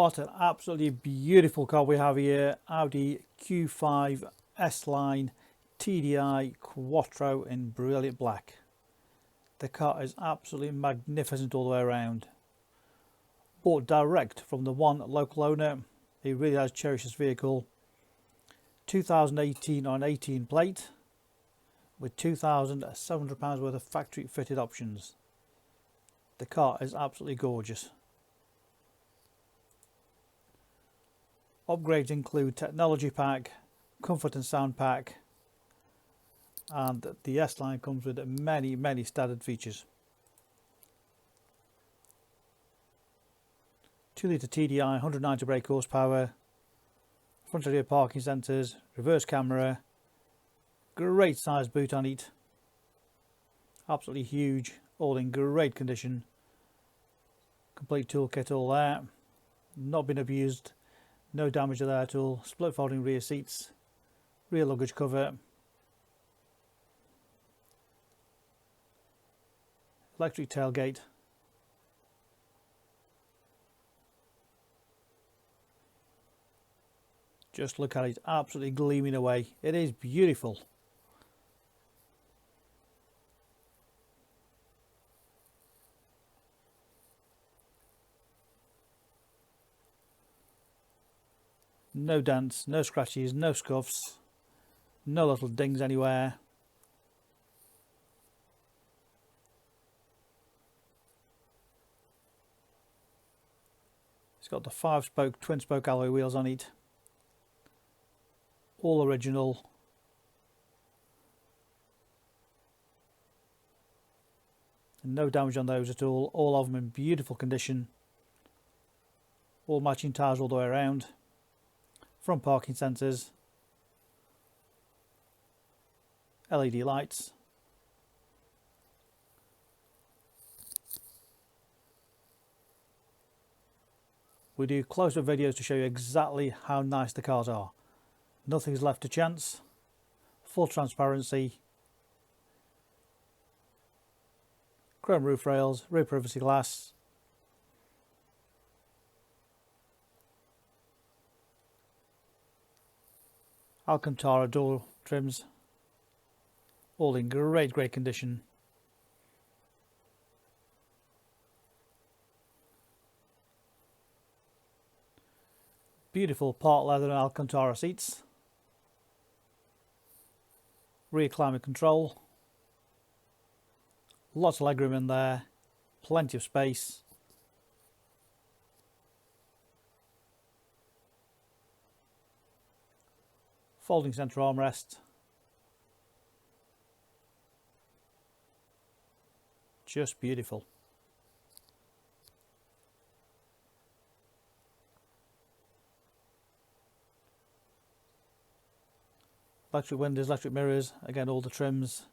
What an absolutely beautiful car we have here. Audi Q5 S-Line TDI Quattro in brilliant black. The car is absolutely magnificent all the way around. Bought direct from the one local owner. He really has cherished this vehicle. 2018 on 18 plate with £2,700 worth of factory fitted options. The car is absolutely gorgeous. Upgrades include technology pack, comfort and sound pack, and the S-Line comes with many standard features. 2-litre TDI, 190 brake horsepower, front and rear parking sensors, reverse camera, great size boot on it, absolutely huge, all in great condition, complete toolkit all there, not been abused. No damage there at all. Split folding rear seats, rear luggage cover, electric tailgate, just look at it, absolutely gleaming away. It is beautiful. No dents, no scratches, no scuffs, no little dings anywhere. It's got the 5-spoke, twin-spoke alloy wheels on it. All original. And no damage on those at all of them in beautiful condition. All matching tyres all the way around. Front parking sensors, LED lights, we do close-up videos to show you exactly how nice the cars are. Nothing's left to chance, full transparency, chrome roof rails, rear privacy glass, Alcantara door trims, all in great condition. Beautiful part leather and Alcantara seats, rear climate control, lots of legroom in there, plenty of space. Folding centre armrest, just beautiful. Electric windows, electric mirrors, again all the trims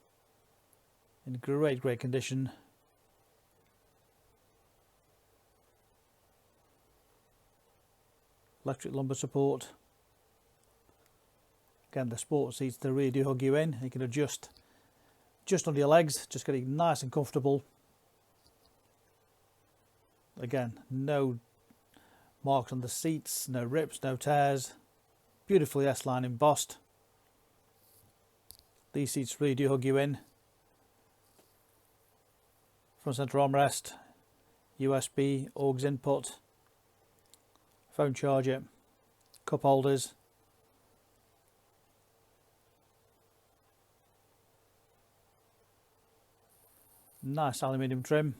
in great condition. Electric lumbar support. Again, the sport seats, they really do hug you in. You can adjust just under your legs, just getting nice and comfortable. Again, no marks on the seats, no rips, no tears. Beautifully S-Line embossed. These seats really do hug you in. Front centre armrest, USB, AUX input, phone charger, cup holders. Nice aluminium trim.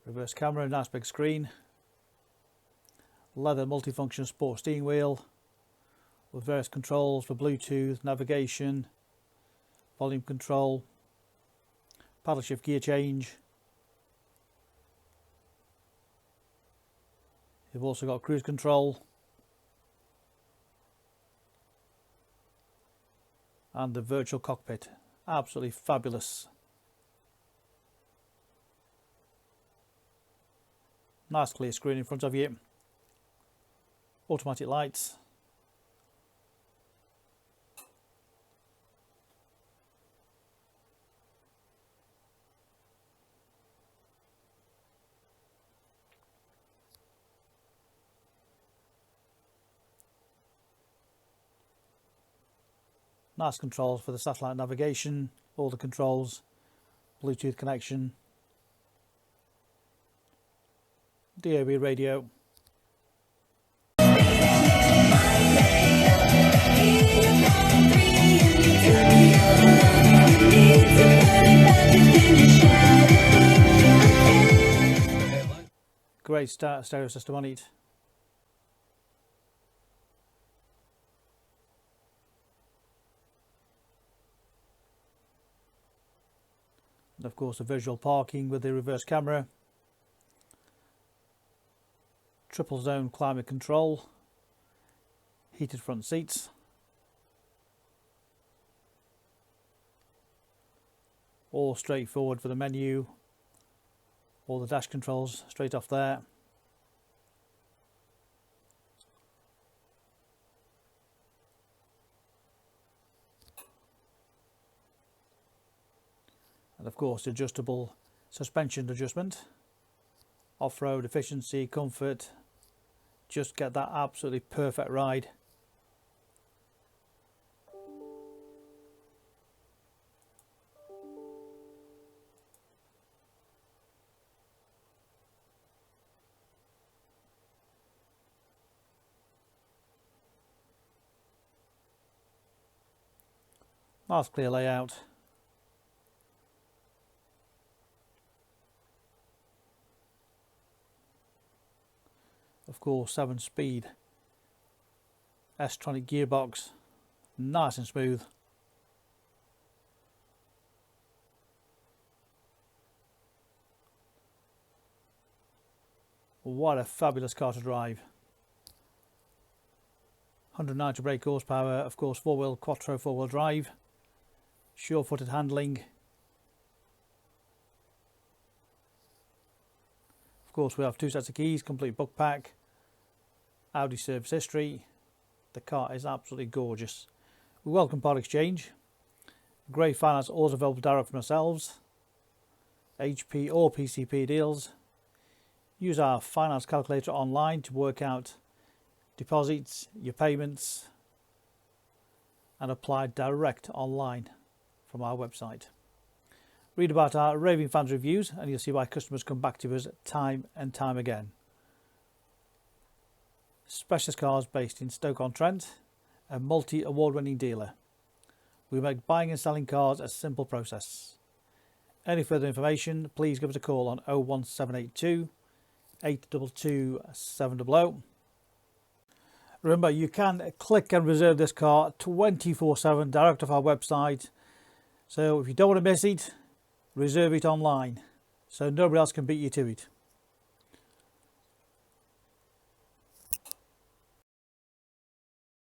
Reverse camera, nice big screen. Leather multifunction sport steering wheel with various controls for Bluetooth, navigation, volume control, Paddleshift gear change. You've also got cruise control and the virtual cockpit. Absolutely fabulous. Nice clear screen in front of you. Automatic lights. Nice controls for the satellite navigation, all the controls, Bluetooth connection, DAB radio. Great stereo system on it. And of course the visual parking with the reverse camera. Triple zone climate control. Heated front seats. All straightforward for the menu. All the dash controls straight off there. And of course adjustable suspension adjustment. Off-road efficiency, comfort. Just get that absolutely perfect ride. Nice clear layout. Of course 7-speed S-tronic gearbox, nice and smooth. What a fabulous car to drive. 190 brake horsepower, of course four-wheel quattro four-wheel drive. Sure-footed handling. Of course we have 2 sets of keys, complete book pack, Audi service history. The car is absolutely gorgeous. We welcome part exchange. Great finance also available direct from ourselves. HP or PCP deals. Use our finance calculator online to work out deposits, your payments, and apply direct online from our website. Read about our raving fans reviews and you'll see why customers come back to us time and time again. Specialist cars based in Stoke-on-Trent, a multi-award winning dealer. We make buying and selling cars a simple process. Any further information, please give us a call on 01782 822 700. Remember, you can click and reserve this car 24/7 direct off our website. So if you don't want to miss it, reserve it online so nobody else can beat you to it.